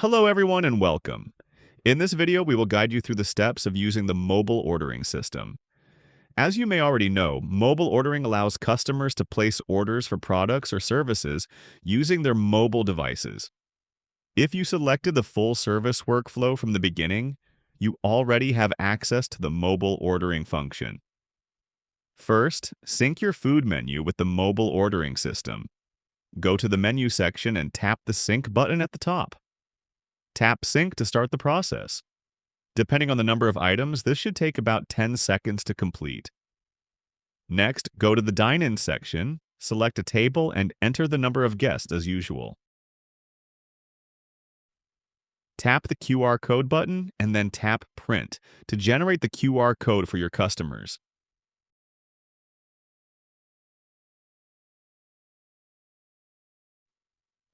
Hello everyone and welcome. In this video, we will guide you through the steps of using the mobile ordering system. As you may already know, mobile ordering allows customers to place orders for products or services using their mobile devices. If you selected the full service workflow from the beginning, you already have access to the mobile ordering function. First, sync your food menu with the mobile ordering system. Go to the menu section and tap the sync button at the top. Tap Sync to start the process. Depending on the number of items, this should take about 10 seconds to complete. Next, go to the Dine-In section, select a table, and enter the number of guests as usual. Tap the QR code button and then tap Print to generate the QR code for your customers.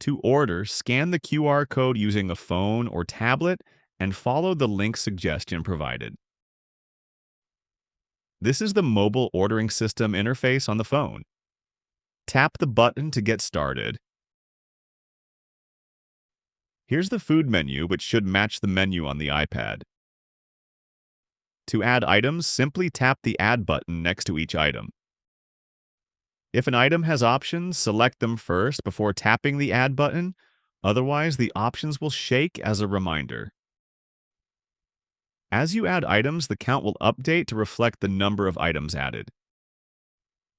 To order, scan the QR code using a phone or tablet and follow the link suggestion provided. This is the mobile ordering system interface on the phone. Tap the button to get started. Here's the food menu, which should match the menu on the iPad. To add items, simply tap the Add button next to each item. If an item has options, select them first before tapping the Add button. Otherwise, the options will shake as a reminder. As you add items, the count will update to reflect the number of items added.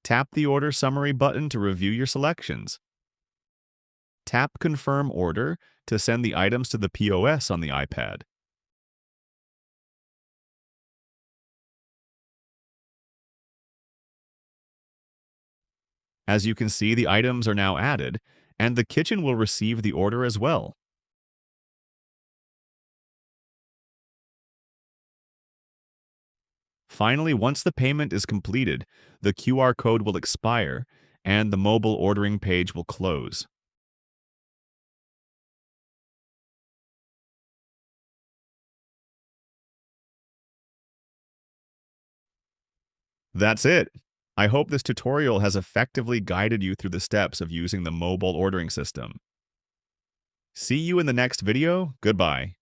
Tap the Order Summary button to review your selections. Tap Confirm Order to send the items to the POS on the iPad. As you can see, the items are now added, and the kitchen will receive the order as well. Finally, once the payment is completed, the QR code will expire, and the mobile ordering page will close. That's it. I hope this tutorial has effectively guided you through the steps of using the mobile ordering system. See you in the next video. Goodbye.